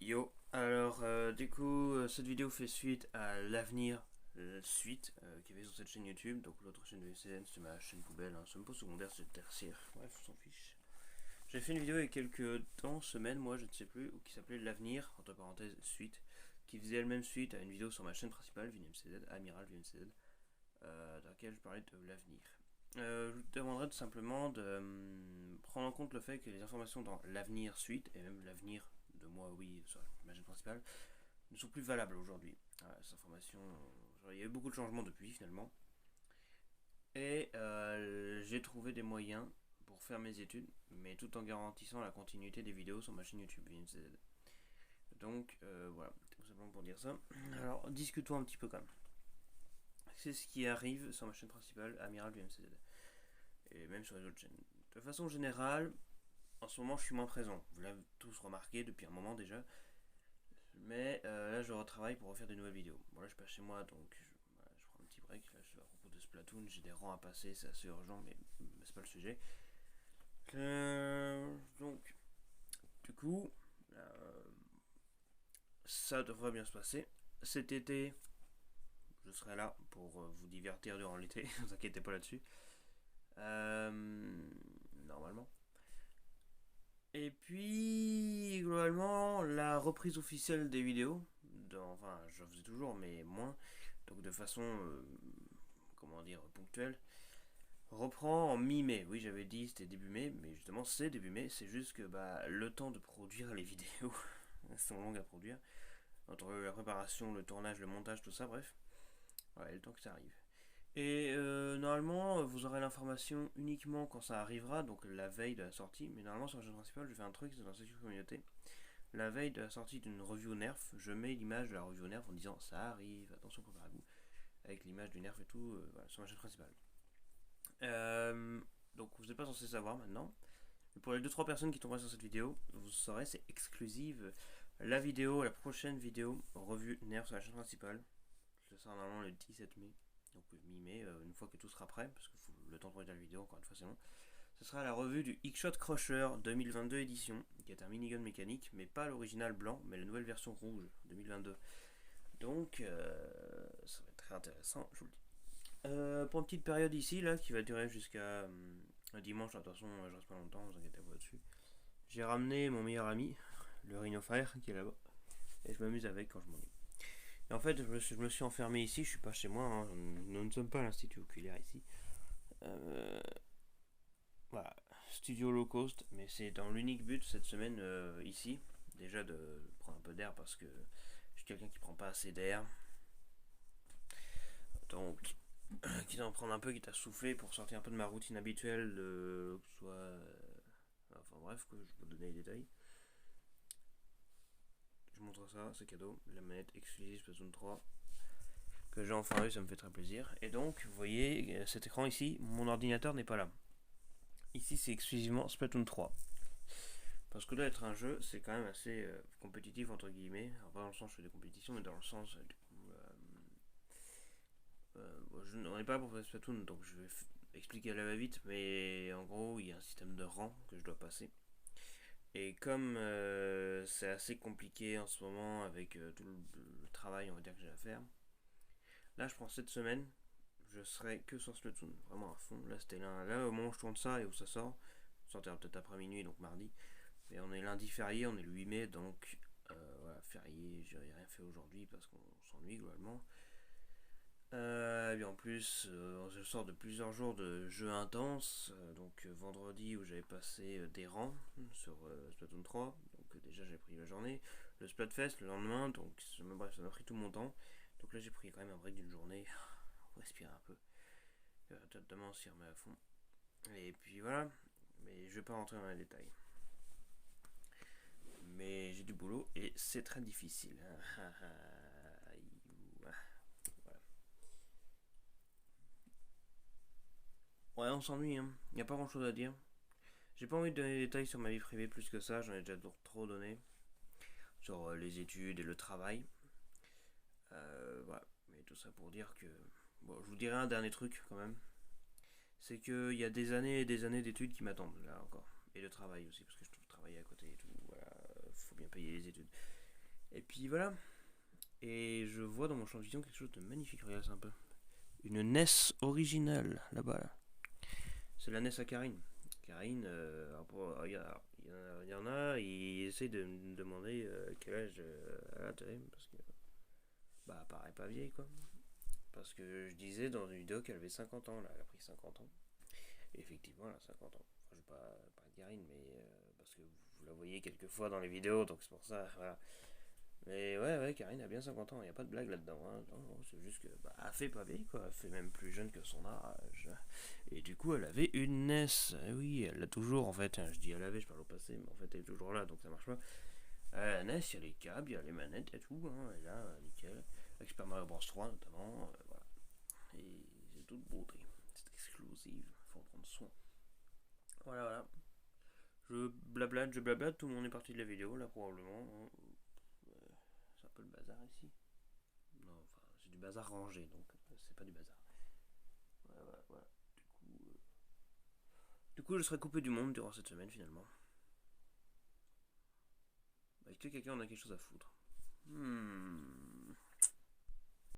Yo, alors du coup cette vidéo fait suite à l'avenir suite qui avait sur cette chaîne YouTube. Donc l'autre chaîne de VCN c'est ma chaîne poubelle, hein. C'est même pas secondaire, c'est tertiaire, bref on s'en fiche. J'ai fait une vidéo il y a quelques temps, semaines, moi je ne sais plus, qui s'appelait l'avenir, entre parenthèses suite, qui faisait elle-même suite à une vidéo sur ma chaîne principale, VNMCZ, Amiral VNMCZ, dans laquelle je parlais de l'avenir. Je vous demanderais tout simplement de prendre en compte le fait que les informations dans l'avenir suite, et même l'avenir de moi, oui, sur ma chaîne principale, ne sont plus valables aujourd'hui. Voilà, ces informations, il y a eu beaucoup de changements depuis finalement. Et j'ai trouvé des moyens pour faire mes études, mais tout en garantissant la continuité des vidéos sur ma chaîne YouTube VNCZ. Donc voilà, tout simplement pour dire ça. Alors discutons un petit peu quand même. C'est ce qui arrive sur ma chaîne principale, Amiral VMCZ, et même sur les autres chaînes. De façon générale, en ce moment je suis moins présent. Vous l'avez tous remarqué depuis un moment déjà. Mais là je retravaille pour refaire des nouvelles vidéos. Bon là je passe chez moi donc je prends un petit break. Là je suis à propos de Splatoon, j'ai des rangs à passer, c'est assez urgent mais c'est pas le sujet. Donc du coup, ça devrait bien se passer. Cet été, je serai là pour vous divertir durant l'été, ne vous inquiétez pas là-dessus. Normalement. Et puis, globalement, la reprise officielle des vidéos, enfin, je faisais toujours, mais moins, donc de façon, comment dire, ponctuelle, reprend en mi-mai. Oui, j'avais dit c'était début mai, mais justement, c'est début mai, c'est juste que le temps de produire les vidéos sont longues à produire, entre la préparation, le tournage, le montage, tout ça, bref, voilà, le temps que ça arrive. Et normalement, vous aurez l'information uniquement quand ça arrivera, donc la veille de la sortie. Mais normalement, sur la chaîne principale, je fais un truc, c'est dans la section communauté. La veille de la sortie d'une review nerf, je mets l'image de la review nerf en disant ça arrive, attention, préparez-vous. Avec l'image du nerf et tout, voilà, sur ma chaîne principale. Donc vous n'êtes pas censé savoir maintenant. Mais pour les 2-3 personnes qui tomberont sur cette vidéo, vous saurez, c'est exclusive. La vidéo, la prochaine vidéo, revue nerf sur la chaîne principale. Ce sera normalement le 17 mai. Donc mi-mai, une fois que tout sera prêt, parce que le temps de regarder la vidéo, encore une fois c'est long. Ce sera la revue du X-Shot Crusher 2022 édition, qui est un minigun mécanique, mais pas l'original blanc, mais la nouvelle version rouge 2022. Donc ça va être très intéressant, je vous le dis. Pour une petite période ici, là, qui va durer jusqu'à dimanche, de toute façon je reste pas longtemps, vous inquiétez pas dessus. J'ai ramené mon meilleur ami, le Rhino Fire, qui est là-bas, et je m'amuse avec quand je m'ennuie. Et en fait, je me suis enfermé ici, je suis pas chez moi, hein. Nous ne sommes pas à l'Institut Oculaire ici. Voilà, studio low cost, mais c'est dans l'unique but cette semaine ici, déjà de prendre un peu d'air parce que je suis quelqu'un qui prend pas assez d'air. Donc, quitte à en prendre un peu, quitte à souffler pour sortir un peu de ma routine habituelle, que ce soit. Enfin bref, que je vais vous donner les détails. Je montre ça, c'est cadeau, la manette exclusive Splatoon 3. Que j'ai enfin eu, ça me fait très plaisir. Et donc, vous voyez, cet écran ici, mon ordinateur n'est pas là. Ici, c'est exclusivement Splatoon 3. Parce que là, être un jeu, c'est quand même assez compétitif, entre guillemets. Alors, pas dans le sens où je fais des compétitions, mais dans le sens. On n'est pas là pour faire Splatoon, donc je vais expliquer à la va-vite. Mais en gros, il y a un système de rang que je dois passer. Et comme c'est assez compliqué en ce moment avec tout le travail, on va dire, que j'ai à faire, là, je prends cette semaine, je serai que sur Splatoon, vraiment à fond. Là, c'était là au moment où je tourne ça et où ça sort. Ça sortira peut-être après minuit, donc mardi. Mais on est lundi férié, on est le 8 mai, donc voilà, férié, j'ai rien fait aujourd'hui parce qu'on s'ennuie globalement. Et bien en plus, je sors de plusieurs jours de jeux intenses. Donc vendredi où j'avais passé des rangs sur Splatoon 3, donc déjà j'ai pris la journée. Le Splatfest le lendemain, donc bref, ça m'a pris tout mon temps. Donc là j'ai pris quand même un break d'une journée, on respire un peu. Demain on s'y remet à fond. Et puis voilà, mais je vais pas rentrer dans les détails. Mais j'ai du boulot et c'est très difficile. Voilà. Ouais, on s'ennuie, hein. Y a pas grand chose à dire. J'ai pas envie de donner des détails sur ma vie privée plus que ça, j'en ai déjà trop donné. Sur les études et le travail. Voilà. Mais tout ça pour dire que. Bon, je vous dirai un dernier truc quand même. C'est qu'il y a des années et des années d'études qui m'attendent là encore. Et de travail aussi, parce que je trouve travailler à côté et tout. Voilà, faut bien payer les études. Et puis voilà. Et je vois dans mon champ de vision quelque chose de magnifique. Regarde ça un peu. Une NES originale là-bas. Là. C'est la NES à Karine. Karine, il y en a, ils essayent de me demander quel âge elle a, parce que bah, elle paraît pas vieille quoi. Parce que je disais dans une vidéo qu'elle avait 50 ans, là, elle a pris 50 ans. Et effectivement, elle a 50 ans. Enfin, je vais pas de Karine, mais parce que vous la voyez quelques fois dans les vidéos, donc c'est pour ça, voilà. Mais ouais, Karine a bien 50 ans, il n'y a pas de blague là-dedans. Hein. Non, c'est juste que, bah, elle fait pas vieille, quoi. Elle fait même plus jeune que son âge. Et du coup, elle avait une NES. Et oui, elle l'a toujours, en fait. Je dis elle avait, je parle au passé, mais en fait, elle est toujours là, donc ça marche pas. La NES, il y a les câbles, il y a les manettes, il y a tout. Hein. Et là, nickel. Avec Super Mario Bros 3, notamment. Voilà. Et c'est toute beauté. C'est exclusive. Faut en prendre soin. Voilà. Je blablate, tout le monde est parti de la vidéo, là, probablement. Hein. C'est un peu le bazar ici. Non, enfin, c'est du bazar rangé, donc c'est pas du bazar. Voilà. Du coup, je serai coupé du monde durant cette semaine, finalement. Est-ce que quelqu'un en a quelque chose à foutre?